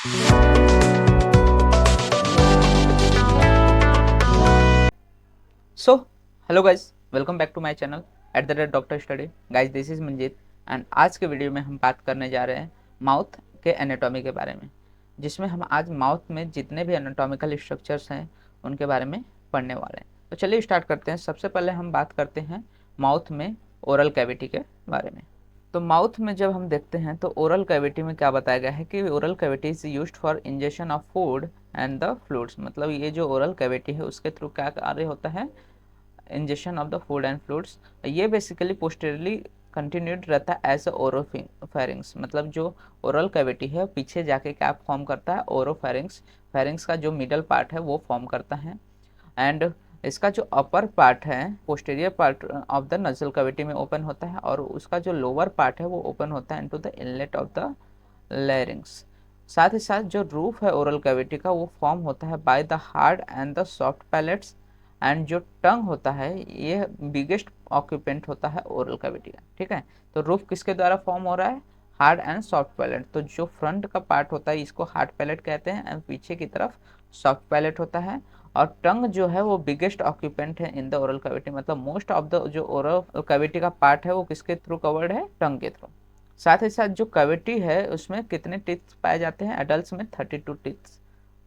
So hello guys, welcome back to my channel @doctor study. Guys, this is Manjeet and आज के video में हम बात करने जा रहे हैं माउथ के एनाटॉमी के बारे में, जिसमें हम आज माउथ में जितने भी एनाटॉमिकल स्ट्रक्चर्स हैं उनके बारे में पढ़ने वाले हैं। तो चलिए स्टार्ट करते हैं। सबसे पहले हम बात करते हैं माउथ में ओरल कैविटी के बारे में। तो माउथ में जब हम देखते हैं तो ओरल कैविटी में क्या बताया गया है कि oral cavity is used for injection of food and the fluids. मतलब ये जो ओरल कैविटी है उसके थ्रू क्या कार्य होता है, injection of the food and fluids. ये बेसिकली पोस्टेरियरली कंटिन्यूड रहता है एज ओरोफेरिंग्स। मतलब जो ओरल कैविटी है पीछे जाके क्या फॉर्म करता है, ओरोफेरिंग्स। फेरिंग्स का जो मिडल पार्ट है वो फॉर्म करता है एंड इसका जो अपर पार्ट है posterior part of the nasal cavity में ओपन होता है और उसका जो लोअर पार्ट है वो ओपन होता है into the inlet of the larynx. साथ ही साथ जो रूफ है ओरल कैविटी का वो फॉर्म होता है by the hard and the soft palates and जो टंग होता है ये बिगेस्ट ऑक्यूपेंट होता है ओरल कैविटी का। ठीक है, तो रूफ किसके द्वारा फॉर्म हो रहा है, हार्ड एंड सॉफ्ट पैलेट। तो जो फ्रंट का पार्ट होता है इसको हार्ड पैलेट कहते हैं एंड पीछे की तरफ सॉफ्ट पैलेट होता है। और टंग जो है वो बिगेस्ट ऑक्यूपेंट है इन द ओरल कैविटी। मतलब मोस्ट ऑफ द जो ओरल कैविटी का पार्ट है वो किसके थ्रू कवर्ड है, टंग के थ्रू। साथ ही साथ जो कैविटी है उसमें कितने टीथ पाए जाते हैं, एडल्ट में 32 टीथ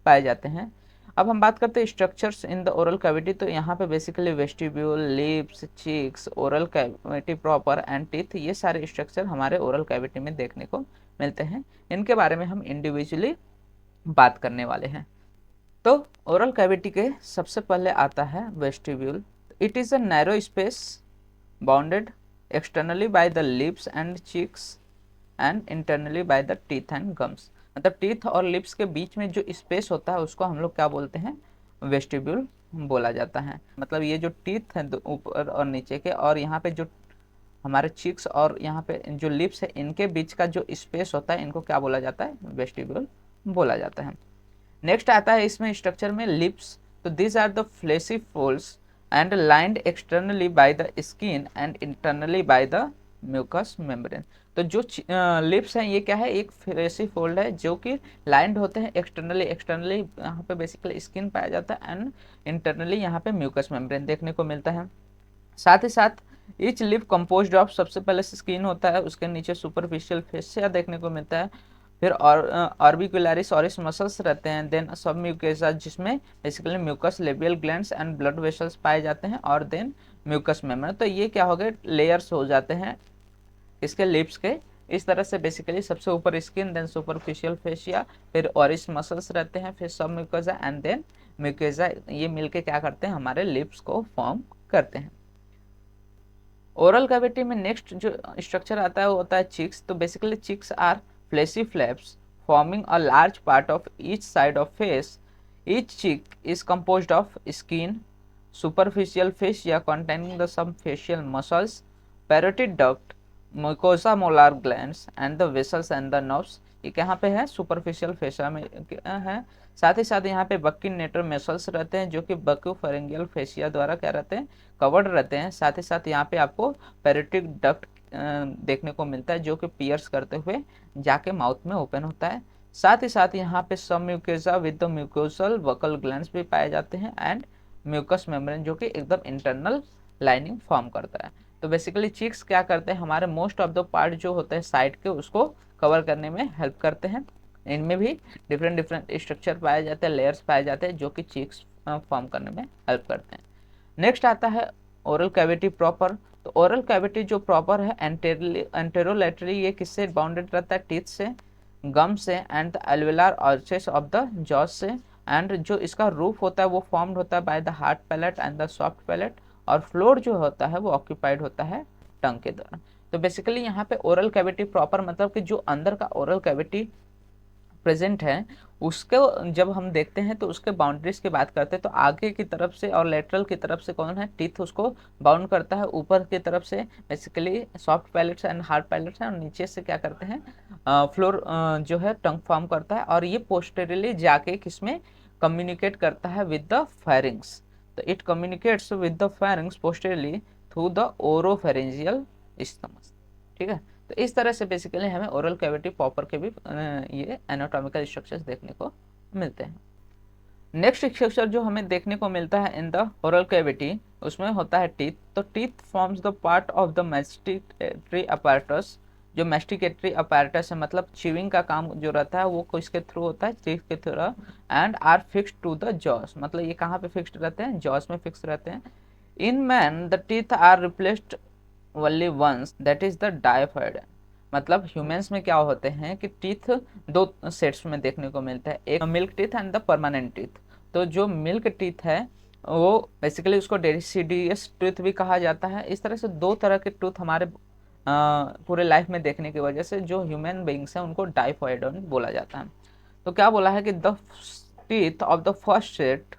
पाए जाते हैं। अब हम बात करते हैं structures in the oral cavity. तो यहाँ पे basically vestibule, lips, cheeks, oral cavity proper and teeth, ये सारे स्ट्रक्चर हमारे ओरल कैविटी में देखने को मिलते हैं। इनके बारे में हम इंडिविजुअली बात करने वाले हैं। तो ओरल कैविटी के सबसे पहले आता है vestibule. It is a narrow space bounded externally by the lips and cheeks and internally by the teeth and gums. मतलब टीथ और लिप्स के बीच में जो स्पेस होता है उसको हम लोग क्या बोलते हैं, वेस्टिब्यूल बोला जाता है। मतलब ये जो टीथ है ऊपर और नीचे के, और यहाँ पे जो हमारे चिक्स और यहाँ पे जो लिप्स है इनके बीच का जो स्पेस होता है इनको क्या बोला जाता है, वेस्टिब्यूल बोला जाता है। नेक्स्ट आता है इसमें स्ट्रक्चर में लिप्स। तो this are the fleshy folds and lined externally by the skin and internally by the mucous membrane. तो जो लिप्स हैं ये क्या है, एक फ्लेशी फोल्ड है जो कि लाइंड होते हैं एक्सटर्नली। एक्सटर्नली यहाँ पे बेसिकली स्किन पाया जाता है एंड इंटरनली यहाँ पे म्यूकस मेम्ब्रेन देखने को मिलता है। साथ ही साथ ईच लिप कंपोज्ड ऑफ, सबसे पहले स्किन होता है, उसके नीचे सुपरफिशियल फेसिया देखने को मिलता है, फिर ऑर्बिकुलरिस ऑरिस मसल्स रहते हैं, देन सब म्यूकेसा जिसमें basically mucous labial glands and blood vessels पाए जाते हैं, और देन म्यूकस मेम्ब्रेन। तो ये क्या हो गए, लेयर्स हो जाते हैं इसके लिप्स के। इस तरह से बेसिकली सबसे ऊपर स्किन, देन सुपरफिशियल फेशिया, फिर ऑरिस मसल्स रहते हैं, फिर सब म्यूकोसा एंड देन म्यूकेसा। ये मिलके क्या करते हैं, हमारे लिप्स को फॉर्म करते हैं। ओरल कैविटी में नेक्स्ट जो स्ट्रक्चर आता है वो होता है चिक्स। तो basically cheeks are fleshy flaps forming a large part of each side of face. Each cheek is composed of skin, superficial fascia containing the some facial muscles, parotid duct, mucosa molar glands and the vessels and the nerves. ये कहाँ पे है, superficial fascia में है। साथ ही साथ यहाँ पे बक्यूनेटर मसल्स रहते हैं जो कि बक्यूफेरेंजियल फेशिया द्वारा क्या रहते हैं, कवर्ड रहते हैं। साथ ही साथ यहाँ पे आपको पेरिटिक डक्ट देखने को मिलता है जो कि पियर्स करते हुए जाके माउथ में ओपन होता है। साथ ही साथ यहाँ पे सब mucosa with the mucosal vocal glands भी पाए जाते हैं एंड म्यूकस मेम्ब्रेन जो कि एकदम इंटरनल लाइनिंग फॉर्म करता है। तो बेसिकली चीक्स क्या करते हैं, हमारे मोस्ट ऑफ द पार्ट जो होते हैं साइड के उसको कवर करने में हेल्प करते हैं। इनमें भी डिफरेंट डिफरेंट स्ट्रक्चर पाए जाते हैं, लेयर्स पाए जाते हैं जो कि चीक्स फॉर्म करने में हेल्प करते हैं। नेक्स्ट आता है ओरल कैविटी प्रॉपर। तो ओरल कैविटी जो प्रॉपर है एंटेरोलेटरली ये किससे बाउंडेड रहता है, टीथ से, गम से and the alveolar arches of the jaws से। एंड जो इसका रूफ होता है वो फॉर्म्ड होता है by the hard palate and the soft palate, और फ्लोर जो होता है वो ऑक्यूपाइड होता है टंग के द्वारा। तो बेसिकली यहाँ पे ओरल कैविटी प्रॉपर मतलब कि जो अंदर का ओरल कैविटी प्रेजेंट है उसके जब हम देखते हैं तो उसके बाउंड्रीज की बात करते हैं तो आगे की तरफ से और लेटरल की तरफ से कौन है, टीथ उसको बाउंड करता है। ऊपर की तरफ से basically soft palates and hard palates हैं, और नीचे से क्या करते हैं, फ्लोर जो है टंग फॉर्म करता है, और ये पोस्टेरियरली जाके किसमें कम्युनिकेट करता है, विद द फेरिंग्स। तो it communicates with the pharynx posteriorly through the oropharyngeal stomach. ठीक है, तो इस तरह से बेसिकली हमें ओरल कैविटी पॉपर के भी ये एनाटॉमिकल स्ट्रक्चर्स देखने को मिलते हैं। नेक्स्ट स्ट्रक्चर जो हमें देखने को मिलता है इन द ओरल कैविटी, उसमें होता है टीथ। तो teeth forms the part of the masticatory apparatus. जो मैस्टिकेटरी अपैरेटस है मतलब च्यूइंग का काम जो रहता है वो किसके थ्रू होता है, टीथ के थ्रू। And are fixed to the jaws, मतलब ये कहाँ पे फिक्स्ड रहते हैं, जॉस में फिक्स रहते हैं। In man the teeth are replaced only once, that is the diphyodont. मतलब ह्यूमंस में क्या होते हैं कि टीथ दो सेट्स में देखने को मिलता है, एक milk teeth and the permanent teeth. तो जो मिल्क टीथ है वो बेसिकली उसको डेसिडियस टूथ भी कहा जाता है। इस तरह से दो तरह के टूथ हमारे पूरे लाइफ में देखने की वजह से जो ह्यूमन बींग्स हैं उनको डाइफॉइडन बोला जाता है। तो क्या बोला है कि the teeth of the first set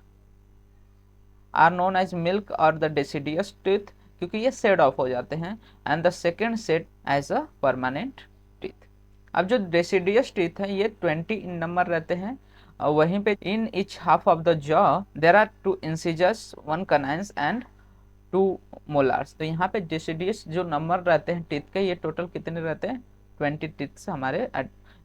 are known as milk और द डेसिडियस टीथ, क्योंकि ये सेड ऑफ हो जाते हैं, and the second set as a permanent teeth. अब जो डेसिडियस टीथ है ये 20 इन नंबर रहते हैं, और वहीं पे in each half of the jaw there are 2 incisors, 1 canines and 2 molars. तो यहाँ पे डेसिडियस जो नंबर रहते हैं टीथ के, ये टोटल कितने रहते हैं, 20 टीथ्स हमारे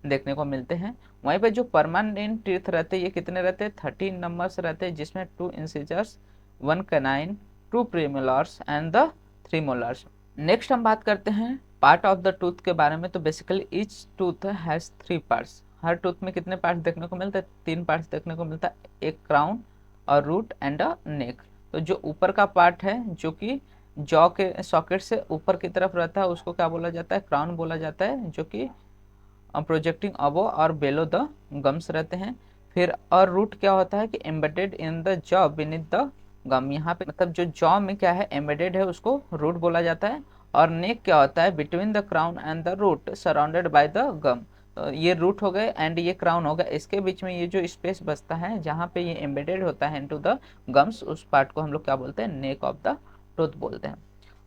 देखने को मिलते हैं। वहीं पे जो परमानेंट टीथ रहते हैं ये कितने रहते हैं, 13 नंबर्स रहते हैं, जिसमें 2 incisors, 1 canine, 2 premolars and the 3 molars. Next हम बात करते हैं पार्ट ऑफ द टूथ के बारे में। तो basically each tooth has 3 parts. Her tooth में कितने पार्ट्स देखने को मिलते हैं, 3 पार्ट्स देखने को मिलता है, एक क्राउन और रूट एंड अ नेक। तो जो ऊपर का पार्ट है जो कि जॉ के सॉकेट से ऊपर की तरफ रहता है उसको क्या बोला जाता है, क्राउन बोला जाता है, जो कि प्रोजेक्टिंग अबो और बेलो द गम्स रहते हैं। फिर और रूट क्या होता है कि embedded in the jaw beneath the gum. यहाँ पे मतलब जो जॉ में क्या है एम्बेडेड है उसको रूट बोला जाता है। और नेक क्या होता है, between the crown and the root surrounded by the gum. तो ये रूट हो गए एंड ये क्राउन हो गया, इसके बीच में ये जो स्पेस बचता है जहाँ पे ये एम्बेडेड होता है इनटू द गम्स, उस पार्ट को हम लोग क्या बोलते हैं, नेक ऑफ द टूथ बोलते हैं।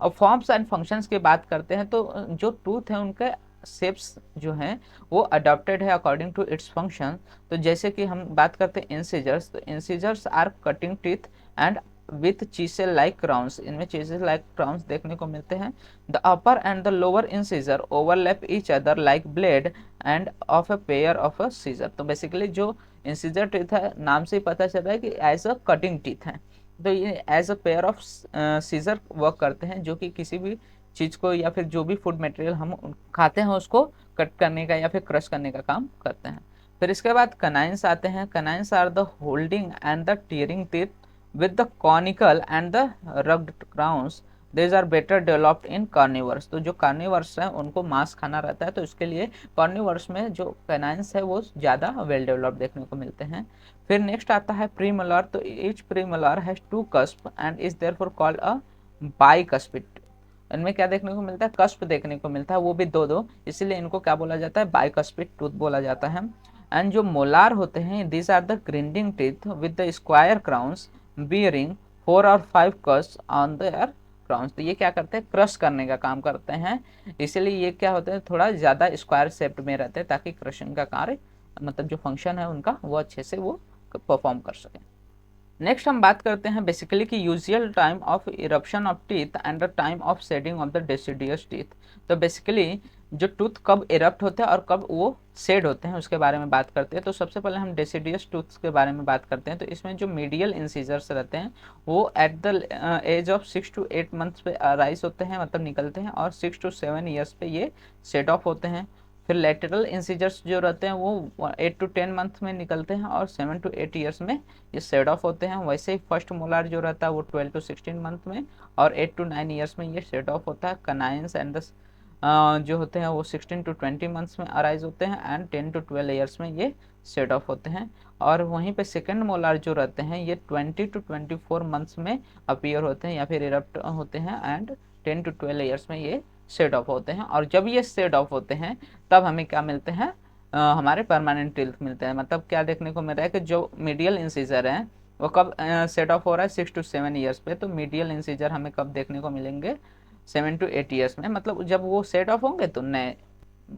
और फॉर्म्स एंड फंक्शंस की बात करते हैं तो जो टूथ है उनके शेप्स जो हैं वो अडॉप्टेड है अकॉर्डिंग टू इट्स फंक्शन। तो जैसे कि हम बात करते हैं इंसिजर्स, तो incisors are cutting teeth and with chisel like crowns. इनमें चीसेल लाइक क्राउन्स देखने को मिलते हैं। The upper and the lower incisor overlap each other like blade end of a pair of a scissor. तो basically जो incisor teeth है नाम से ही पता चल रहा है कि एज अ कटिंग टीथ है। तो ये as a pair of scissor work करते हैं, जो कि किसी भी चीज़ को या फिर जो भी फूड मटेरियल हम खाते हैं उसको कट करने का या फिर क्रश करने का काम करते हैं। फिर इसके बाद कनाइंस आते हैं। Canines are the holding and the tearing teeth with the conical and the rugged crowns. These are better developed in carnivores. तो जो कार्निवर्स हैं उनको मांस खाना रहता है, तो इसके लिए कार्निवर्स में जो कैनाइंस है वो ज़्यादा वेल डेवलप्ड देखने को मिलते हैं। फिर नेक्स्ट आता है प्रीमोलार। तो each premolar has 2 cusp and is therefore called a bicuspid. इनमें क्या देखने को मिलता है, कस्प देखने को मिलता है, वो भी दो दो, इसीलिए इनको क्या बोला जाता है, बाइकस्पिड टूथ बोला जाता है। एंड जो मोलार होते हैं this are the grinding teeth with the square crowns bearing 4 और 5 कस ऑन देयर क्राउन्स। तो ये क्या करते हैं, क्रश करने का काम करते हैं, इसीलिए ये क्या होते हैं थोड़ा ज़्यादा स्क्वायर शेप्ड में रहते हैं ताकि क्रशिंग का कार्य मतलब जो फंक्शन है उनका वो अच्छे से वो परफॉर्म कर सकें। नेक्स्ट हम बात करते हैं बेसिकली कि usual time of eruption of teeth and the time of shedding of the deciduous teeth. तो बेसिकली जो टूथ कब इरप्ट होते हैं और कब वो शेड होते हैं उसके बारे में बात करते हैं। तो सबसे पहले हम डेसिडियस टूथ्स के बारे में बात करते हैं। तो इसमें जो मीडियल इंसीजर्स रहते हैं वो at the age of 6 to 8 months पे राइज होते हैं मतलब निकलते हैं, और 6 to 7 ईयर्स पे ये शेड ऑफ होते हैं। फिर लेटरल इंसीजर्स जो रहते हैं वो 8 to 10 मंथ में निकलते हैं और 7 to 8 ईयर्स में ये शेड ऑफ होते हैं। वैसे ही फर्स्ट मोलार जो रहता है वो 12 to 16 मंथ में और 8 to 9 ईयर्स में ये शेड ऑफ होता है। कनाइंस एंड द जो होते हैं वो 16 to 20 मंथ्स में अराइज होते हैं एंड 10 to 12 ईयर्स में ये शेड ऑफ होते हैं। और वहीं पे सेकंड मोलार जो रहते हैं ये 20 to 24 मंथ्स में अपीयर होते हैं या फिर इरप्ट होते हैं एंड 10 to 12 ईयर्स में ये शेड ऑफ होते हैं। और जब ये शेड ऑफ होते हैं तब हमें क्या मिलते हैं, हमारे परमानेंट टीथ मिलते हैं। मतलब क्या देखने को मिल रहा है कि जो मीडियल इंसीजर हैं वो कब सेट ऑफ हो रहा है, 6 to 7 ईयर्स पे। तो मीडियल इंसीजर हमें कब देखने को मिलेंगे, 7 to 8 ईयर्स में। मतलब जब वो सेट ऑफ होंगे तो नए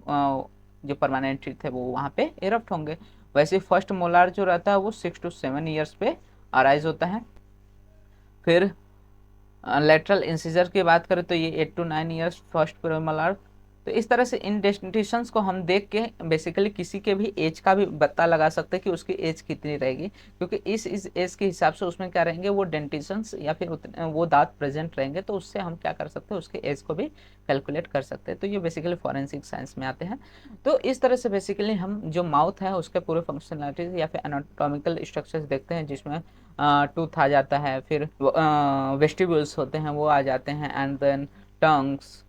जो परमानेंट टीथ है वो वहाँ पे इरप्ट होंगे। वैसे फर्स्ट मोलार जो रहता है वो 6 to 7 ईयर्स पे अराइज होता है। फिर लेटरल इंसीजर की बात करें तो ये 8 to 9 ईयर्स फर्स्ट प्रीमोलार तो इस तरह से इन डेंटिशंस को हम देख के बेसिकली किसी के भी एज का भी पता लगा सकते हैं कि उसकी एज कितनी रहेगी, क्योंकि इस एज के हिसाब से उसमें क्या रहेंगे वो डेंटिशंस या फिर वो दांत प्रेजेंट रहेंगे, तो उससे हम क्या कर सकते हैं उसके एज को भी कैलकुलेट कर सकते हैं। तो ये बेसिकली फॉरेंसिक साइंस में आते हैं। तो इस तरह से बेसिकली हम जो माउथ है उसके पूरे फंक्शनलिटीज या फिर एनाटॉमिकल स्ट्रक्चर्स देखते हैं, जिसमें टूथ आ जाता है, फिर वेस्टिब्यूल्स होते हैं वो आ जाते हैं, and then tongues,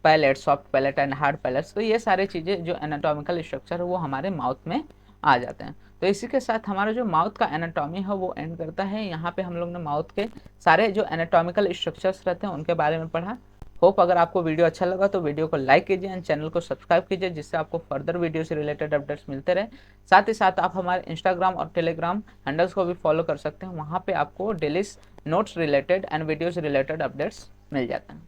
palate, soft palate and hard palates. तो ये सारी चीज़ें जो एनाटॉमिकल स्ट्रक्चर है वो हमारे माउथ में आ जाते हैं। तो इसी के साथ हमारा जो माउथ का एनाटॉमी है वो एंड करता है। यहाँ पे हम लोग ने माउथ के सारे जो एनाटॉमिकल स्ट्रक्चर्स रहते हैं उनके बारे में पढ़ा। होप अगर आपको वीडियो अच्छा लगा तो वीडियो को लाइक कीजिए एंड चैनल को सब्सक्राइब कीजिए, जिससे आपको फर्दर वीडियो से रिलेटेड अपडेट्स मिलते रहे। साथ ही साथ आप हमारे इंस्टाग्राम और टेलीग्राम हैंडल्स को भी फॉलो कर सकते हैं, वहाँ पे आपको daily notes related and videos related updates मिल जाते हैं।